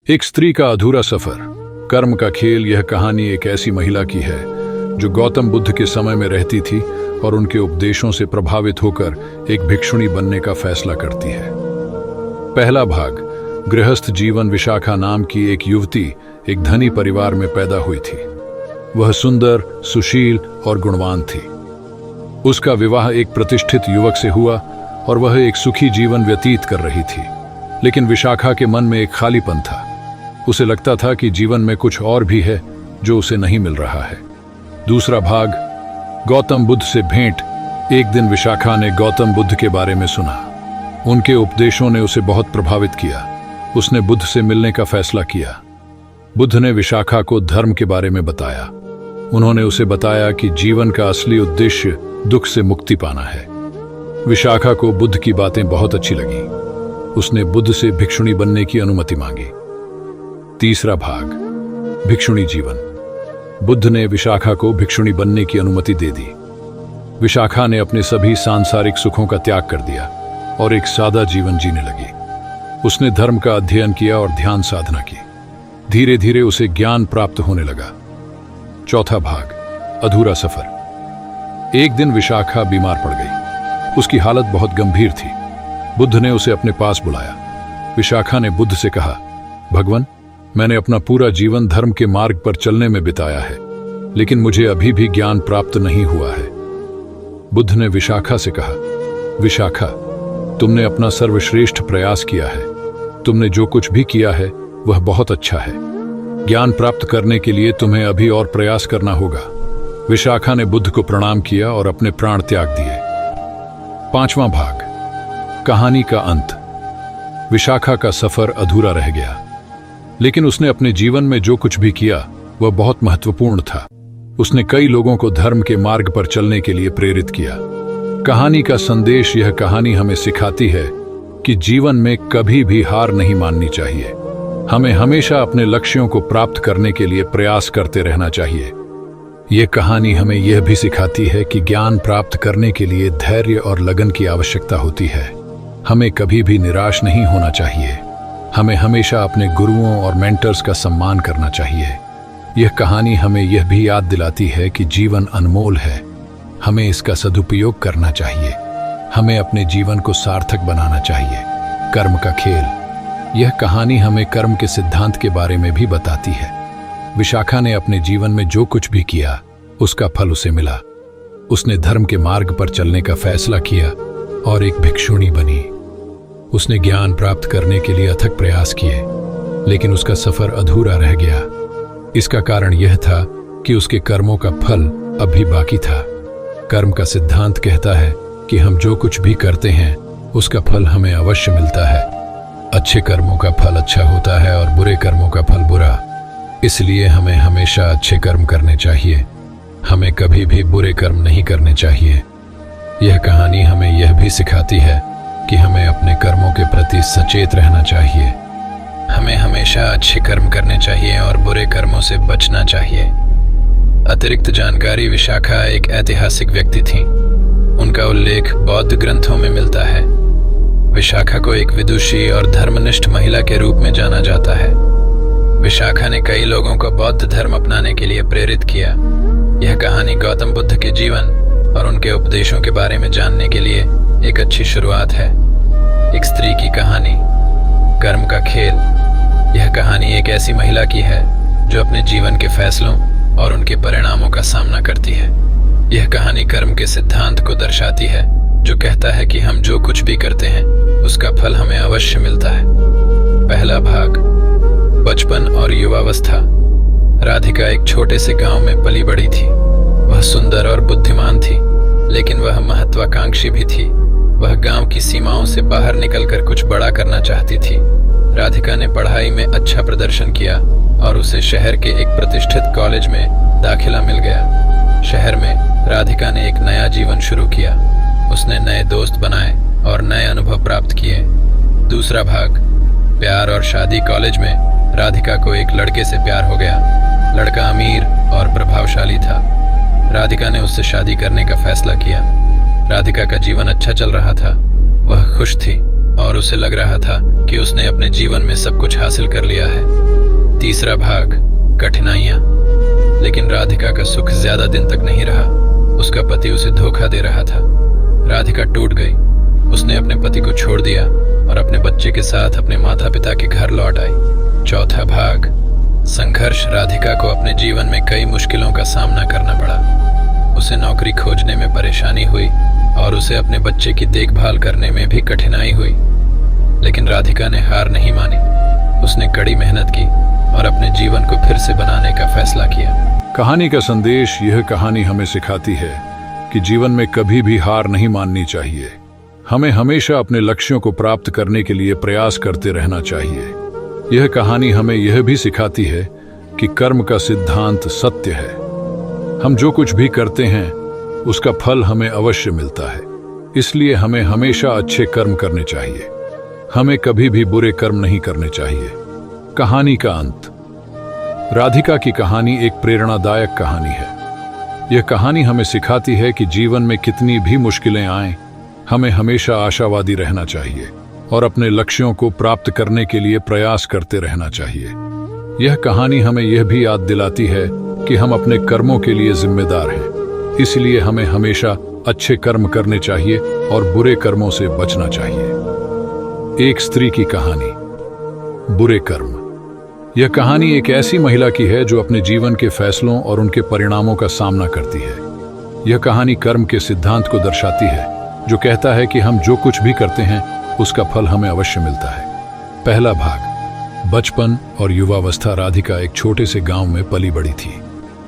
एक स्त्री का अधूरा सफर, कर्म का खेल। यह कहानी एक ऐसी महिला की है जो गौतम बुद्ध के समय में रहती थी और उनके उपदेशों से प्रभावित होकर एक भिक्षुणी बनने का फैसला करती है। पहला भाग। गृहस्थ जीवन। विशाखा नाम की एक युवती एक धनी परिवार में पैदा हुई थी। वह सुंदर, सुशील और गुणवान थी। उसका विवाह एक प्रतिष्ठित युवक से हुआ और वह एक सुखी जीवन व्यतीत कर रही थी। लेकिन विशाखा के मन में एक खालीपन था। उसे लगता था कि जीवन में कुछ और भी है जो उसे नहीं मिल रहा है। दूसरा भाग। गौतम बुद्ध से भेंट। एक दिन विशाखा ने गौतम बुद्ध के बारे में सुना। उनके उपदेशों ने उसे बहुत प्रभावित किया। उसने बुद्ध से मिलने का फैसला किया। बुद्ध ने विशाखा को धर्म के बारे में बताया। उन्होंने उसे बताया कि जीवन का असली उद्देश्य दुख से मुक्ति पाना है। विशाखा को बुद्ध की बातें बहुत अच्छी लगी। उसने बुद्ध से भिक्षुणी बनने की अनुमति मांगी। तीसरा भाग। भिक्षुणी जीवन। बुद्ध ने विशाखा को भिक्षुणी बनने की अनुमति दे दी। विशाखा ने अपने सभी सांसारिक सुखों का त्याग कर दिया और एक सादा जीवन जीने लगी। उसने धर्म का अध्ययन किया और ध्यान साधना की। धीरे धीरे उसे ज्ञान प्राप्त होने लगा। चौथा भाग। अधूरा सफर। एक दिन विशाखा बीमार पड़ गई। उसकी हालत बहुत गंभीर थी। बुद्ध ने उसे अपने पास बुलाया। विशाखा ने बुद्ध से कहा, भगवान, मैंने अपना पूरा जीवन धर्म के मार्ग पर चलने में बिताया है, लेकिन मुझे अभी भी ज्ञान प्राप्त नहीं हुआ है। बुद्ध ने विशाखा से कहा, विशाखा, तुमने अपना सर्वश्रेष्ठ प्रयास किया है। तुमने जो कुछ भी किया है वह बहुत अच्छा है। ज्ञान प्राप्त करने के लिए तुम्हें अभी और प्रयास करना होगा। विशाखा ने बुद्ध को प्रणाम किया और अपने प्राण त्याग दिए। पांचवां भाग। कहानी का अंत। विशाखा का सफर अधूरा रह गया, लेकिन उसने अपने जीवन में जो कुछ भी किया वह बहुत महत्वपूर्ण था। उसने कई लोगों को धर्म के मार्ग पर चलने के लिए प्रेरित किया। कहानी का संदेश। यह कहानी हमें सिखाती है कि जीवन में कभी भी हार नहीं माननी चाहिए। हमें हमेशा अपने लक्ष्यों को प्राप्त करने के लिए प्रयास करते रहना चाहिए। यह कहानी हमें यह भी सिखाती है कि ज्ञान प्राप्त करने के लिए धैर्य और लगन की आवश्यकता होती है। हमें कभी भी निराश नहीं होना चाहिए। हमें हमेशा अपने गुरुओं और मेंटर्स का सम्मान करना चाहिए। यह कहानी हमें यह भी याद दिलाती है कि जीवन अनमोल है। हमें इसका सदुपयोग करना चाहिए। हमें अपने जीवन को सार्थक बनाना चाहिए। कर्म का खेल। यह कहानी हमें कर्म के सिद्धांत के बारे में भी बताती है। विशाखा ने अपने जीवन में जो कुछ भी किया उसका फल उसे मिला। उसने धर्म के मार्ग पर चलने का फैसला किया और एक भिक्षुणी बनी। उसने ज्ञान प्राप्त करने के लिए अथक प्रयास किए, लेकिन उसका सफर अधूरा रह गया। इसका कारण यह था कि उसके कर्मों का फल अभी बाकी था। कर्म का सिद्धांत कहता है कि हम जो कुछ भी करते हैं उसका फल हमें अवश्य मिलता है। अच्छे कर्मों का फल अच्छा होता है और बुरे कर्मों का फल बुरा। इसलिए हमें हमेशा अच्छे कर्म करने चाहिए। हमें कभी भी बुरे कर्म नहीं करने चाहिए। यह कहानी हमें यह भी सिखाती है कि हमें अपने कर्मों के प्रति सचेत रहना चाहिए। हमें हमेशा अच्छे कर्म करने चाहिए और बुरे कर्मों से बचना चाहिए। अतिरिक्त जानकारी। विशाखा एक ऐतिहासिक व्यक्ति थी। उनका उल्लेख बौद्ध ग्रंथों में मिलता है। विशाखा को एक विदुषी और धर्मनिष्ठ महिला के रूप में जाना जाता है। विशाखा ने कई लोगों को बौद्ध धर्म अपनाने के लिए प्रेरित किया। यह कहानी गौतम बुद्ध के जीवन और उनके उपदेशों के बारे में जानने के लिए एक अच्छी शुरुआत है। एक स्त्री की कहानी। कर्म का खेल। यह कहानी एक ऐसी महिला की है जो अपने जीवन के फैसलों और उनके परिणामों का सामना करती है। यह कहानी कर्म के सिद्धांत को दर्शाती है, जो कहता है कि हम जो कुछ भी करते हैं उसका फल हमें अवश्य मिलता है। पहला भाग। बचपन और युवावस्था। राधिका एक छोटे से गांव में पली बड़ी थी। वह सुंदर और बुद्धिमान थी, लेकिन वह महत्वाकांक्षी भी थी। वह गांव की सीमाओं से बाहर निकलकर कुछ बड़ा करना चाहती थी। राधिका ने पढ़ाई में अच्छा प्रदर्शन किया और उसे शहर के एक प्रतिष्ठित कॉलेज में दाखिला मिल गया। शहर में राधिका ने एक नया जीवन शुरू किया। उसने नए दोस्त बनाए और नए अनुभव प्राप्त किए। दूसरा भाग। प्यार और शादी। कॉलेज में राधिका को एक लड़के से प्यार हो गया। लड़का अमीर और प्रभावशाली था। राधिका ने उससे शादी करने का फैसला किया। राधिका का जीवन अच्छा चल रहा था। वह खुश थी और उसे लग रहा था कि उसने अपने जीवन में सब कुछ हासिल कर लिया है। तीसरा भाग, कठिनाइयां। लेकिन राधिका का सुख ज्यादा दिन तक नहीं रहा। उसका पति उसे धोखा दे रहा था। राधिका टूट गई। उसने अपने पति को छोड़ दिया और अपने बच्चे के साथ अपने माता पिता के घर लौट आई। चौथा भाग, संघर्ष। राधिका को अपने जीवन में कई मुश्किलों का सामना करना पड़ा। उसे नौकरी खोजने में परेशानी हुई और उसे अपने बच्चे की देखभाल करने में भी कठिनाई हुई। लेकिन राधिका ने हार नहीं मानी। उसने कड़ी मेहनत की और अपने जीवन को फिर से बनाने का फैसला किया। कहानी का संदेश। यह कहानी हमें सिखाती है कि जीवन में कभी भी हार नहीं माननी चाहिए। हमें हमेशा अपने लक्ष्यों को प्राप्त करने के लिए प्रयास करते रहना चाहिए। यह कहानी हमें यह भी सिखाती है कि कर्म का सिद्धांत सत्य है। हम जो कुछ भी करते हैं उसका फल हमें अवश्य मिलता है। इसलिए हमें हमेशा अच्छे कर्म करने चाहिए। हमें कभी भी बुरे कर्म नहीं करने चाहिए। कहानी का अंत। राधिका की कहानी एक प्रेरणादायक कहानी है। यह कहानी हमें सिखाती है कि जीवन में कितनी भी मुश्किलें आएं, हमें हमेशा आशावादी रहना चाहिए और अपने लक्ष्यों को प्राप्त करने के लिए प्रयास करते रहना चाहिए। यह कहानी हमें यह भी याद दिलाती है कि हम अपने कर्मों के लिए जिम्मेदार हैं। इसलिए हमें हमेशा अच्छे कर्म करने चाहिए और बुरे कर्मों से बचना चाहिए। एक स्त्री की कहानी, बुरे कर्म। यह कहानी एक ऐसी महिला की है जो अपने जीवन के फैसलों और उनके परिणामों का सामना करती है। यह कहानी कर्म के सिद्धांत को दर्शाती है, जो कहता है कि हम जो कुछ भी करते हैं उसका फल हमें अवश्य मिलता है। पहला भाग, बचपन और युवावस्था। राधिका एक छोटे से गांव में पली बड़ी थी।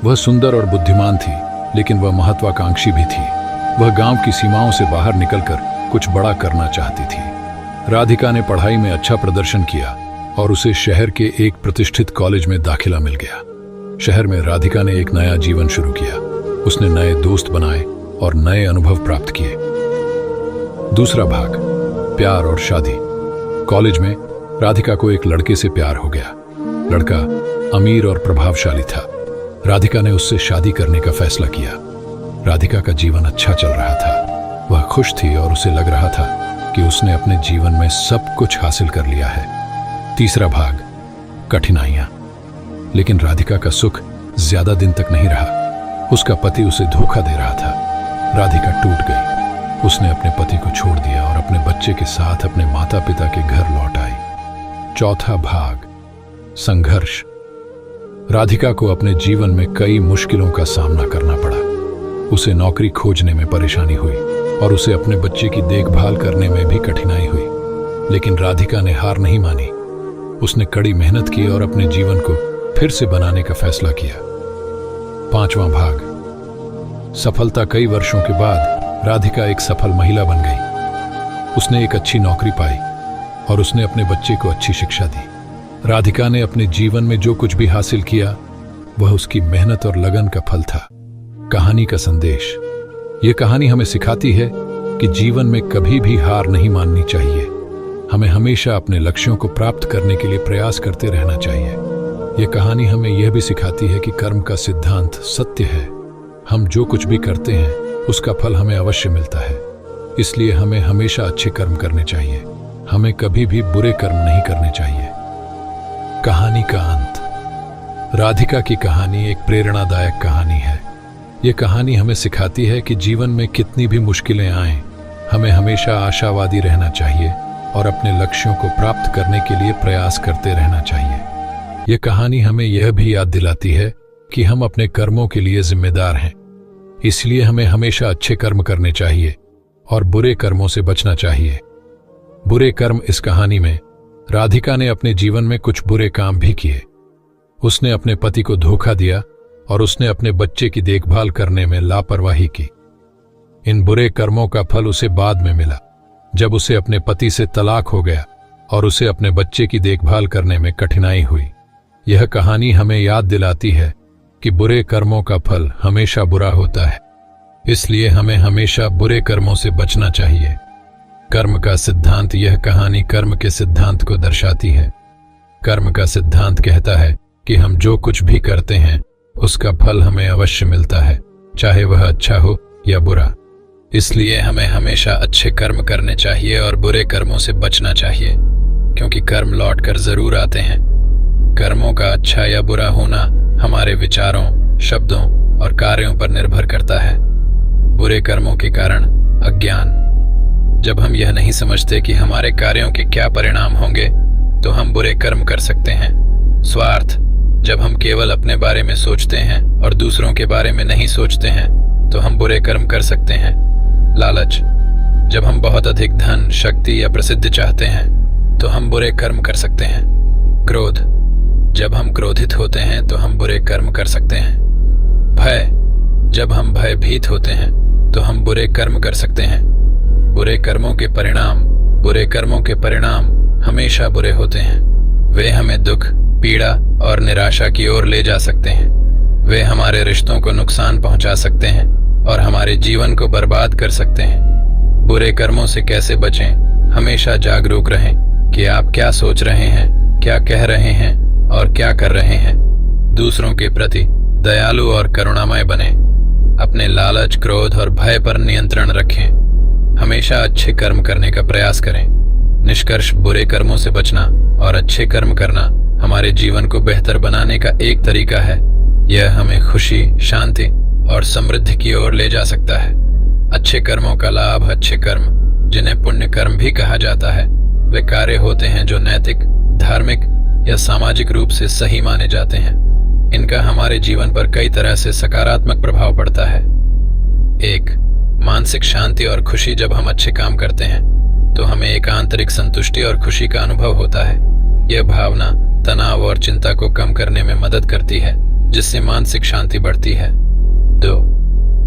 वह सुंदर और बुद्धिमान थी, लेकिन वह महत्वाकांक्षी भी थी। वह गांव की सीमाओं से बाहर निकलकर कुछ बड़ा करना चाहती थी। राधिका ने पढ़ाई में अच्छा प्रदर्शन किया और उसे शहर के एक प्रतिष्ठित कॉलेज में दाखिला मिल गया। शहर में राधिका ने एक नया जीवन शुरू किया। उसने नए दोस्त बनाए और नए अनुभव प्राप्त किए। दूसरा भाग, प्यार और शादी। कॉलेज में राधिका को एक लड़के से प्यार हो गया। लड़का अमीर और प्रभावशाली था। राधिका ने उससे शादी करने का फैसला किया। राधिका का जीवन अच्छा चल रहा था। वह खुश थी और उसे लग रहा था कि उसने अपने जीवन में सब कुछ हासिल कर लिया है। तीसरा भाग, कठिनाइयां। लेकिन राधिका का सुख ज्यादा दिन तक नहीं रहा। उसका पति उसे धोखा दे रहा था। राधिका टूट गई। उसने अपने पति को छोड़ दिया और अपने बच्चे के साथ अपने माता पिता के घर लौट आई। चौथा भाग, संघर्ष। राधिका को अपने जीवन में कई मुश्किलों का सामना करना पड़ा। उसे नौकरी खोजने में परेशानी हुई और उसे अपने बच्चे की देखभाल करने में भी कठिनाई हुई। लेकिन राधिका ने हार नहीं मानी। उसने कड़ी मेहनत की और अपने जीवन को फिर से बनाने का फैसला किया। पांचवां भाग, सफलता। कई वर्षों के बाद राधिका एक सफल महिला बन गई। उसने एक अच्छी नौकरी पाई और उसने अपने बच्चे को अच्छी शिक्षा दी। राधिका ने अपने जीवन में जो कुछ भी हासिल किया वह उसकी मेहनत और लगन का फल था। कहानी का संदेश। यह कहानी हमें सिखाती है कि जीवन में कभी भी हार नहीं माननी चाहिए। हमें हमेशा अपने लक्ष्यों को प्राप्त करने के लिए प्रयास करते रहना चाहिए। यह कहानी हमें यह भी सिखाती है कि कर्म का सिद्धांत सत्य है। हम जो कुछ भी करते हैं उसका फल हमें अवश्य मिलता है। इसलिए हमें हमेशा अच्छे कर्म करने चाहिए। हमें कभी भी बुरे कर्म नहीं करने चाहिए। कहानी का अंत। राधिका की कहानी एक प्रेरणादायक कहानी है। यह कहानी हमें सिखाती है कि जीवन में कितनी भी मुश्किलें आएं, हमें हमेशा आशावादी रहना चाहिए और अपने लक्ष्यों को प्राप्त करने के लिए प्रयास करते रहना चाहिए। यह कहानी हमें यह भी याद दिलाती है कि हम अपने कर्मों के लिए जिम्मेदार हैं। इसलिए हमें हमेशा अच्छे कर्म करने चाहिए और बुरे कर्मों से बचना चाहिए। बुरे कर्म। इस कहानी में राधिका ने अपने जीवन में कुछ बुरे काम भी किए। उसने अपने पति को धोखा दिया और उसने अपने बच्चे की देखभाल करने में लापरवाही की। इन बुरे कर्मों का फल उसे बाद में मिला, जब उसे अपने पति से तलाक हो गया और उसे अपने बच्चे की देखभाल करने में कठिनाई हुई। यह कहानी हमें याद दिलाती है कि बुरे कर्मों का फल हमेशा बुरा होता है। इसलिए हमें हमेशा बुरे कर्मों से बचना चाहिए। कर्म का सिद्धांत। यह कहानी कर्म के सिद्धांत को दर्शाती है। कर्म का सिद्धांत कहता है कि हम जो कुछ भी करते हैं उसका फल हमें अवश्य मिलता है, चाहे वह अच्छा हो या बुरा। इसलिए हमें हमेशा अच्छे कर्म करने चाहिए और बुरे कर्मों से बचना चाहिए, क्योंकि कर्म लौट कर जरूर आते हैं। कर्मों का अच्छा या बुरा होना हमारे विचारों, शब्दों और कार्यों पर निर्भर करता है। बुरे कर्मों के कारण अज्ञान। जब हम यह नहीं समझते कि हमारे कार्यों के क्या परिणाम होंगे, तो हम बुरे कर्म कर सकते हैं। स्वार्थ। जब हम केवल अपने बारे में सोचते हैं और दूसरों के बारे में नहीं सोचते हैं, तो हम बुरे कर्म कर सकते हैं। लालच। जब हम बहुत अधिक धन, शक्ति या प्रसिद्धि चाहते हैं, तो हम बुरे कर्म कर सकते हैं। क्रोध। जब हम क्रोधित होते हैं, तो हम बुरे कर्म कर सकते हैं। भय। जब हम भयभीत होते हैं, तो हम बुरे कर्म कर सकते हैं। बुरे कर्मों के परिणाम हमेशा बुरे होते हैं। वे हमें दुख, पीड़ा और निराशा की ओर ले जा सकते हैं। वे हमारे रिश्तों को नुकसान पहुंचा सकते हैं और हमारे जीवन को बर्बाद कर सकते हैं। बुरे कर्मों से कैसे बचें? हमेशा जागरूक रहें कि आप क्या सोच रहे हैं, क्या कह रहे हैं और क्या कर रहे हैं। दूसरों के प्रति दयालु और करुणामय बनें। अपने लालच, क्रोध और भय पर नियंत्रण रखें। हमेशा अच्छे कर्म करने का प्रयास करें। निष्कर्ष, बुरे कर्मों से बचना और अच्छे कर्म करना हमारे जीवन को बेहतर बनाने का एक तरीका है। यह हमें खुशी, शांति और समृद्धि की ओर ले जा सकता है। अच्छे कर्मों का लाभ। अच्छे कर्म, जिन्हें पुण्य कर्म भी कहा जाता है, वे कार्य होते हैं जो नैतिक, धार्मिक या सामाजिक रूप से सही माने जाते हैं। इनका हमारे जीवन पर कई तरह से सकारात्मक प्रभाव पड़ता है। 1. मानसिक शांति और खुशी। जब हम अच्छे काम करते हैं, तो हमें एक आंतरिक संतुष्टि और खुशी का अनुभव होता है। यह भावना तनाव और चिंता को कम करने में मदद करती है, जिससे मानसिक शांति बढ़ती है। 2.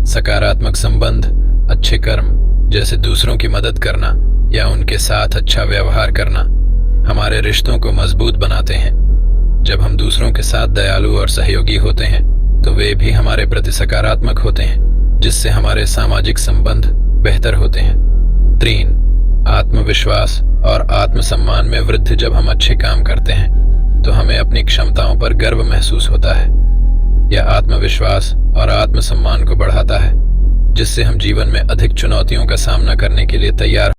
सकारात्मक संबंध। अच्छे कर्म, जैसे दूसरों की मदद करना या उनके साथ अच्छा व्यवहार करना, हमारे रिश्तों को मजबूत बनाते हैं। जब हम दूसरों के साथ दयालु और सहयोगी होते हैं, तो वे भी हमारे प्रति सकारात्मक होते हैं, जिससे हमारे सामाजिक संबंध बेहतर होते हैं। 3. आत्मविश्वास और आत्मसम्मान में वृद्धि। जब हम अच्छे काम करते हैं, तो हमें अपनी क्षमताओं पर गर्व महसूस होता है। यह आत्मविश्वास और आत्मसम्मान को बढ़ाता है, जिससे हम जीवन में अधिक चुनौतियों का सामना करने के लिए तैयार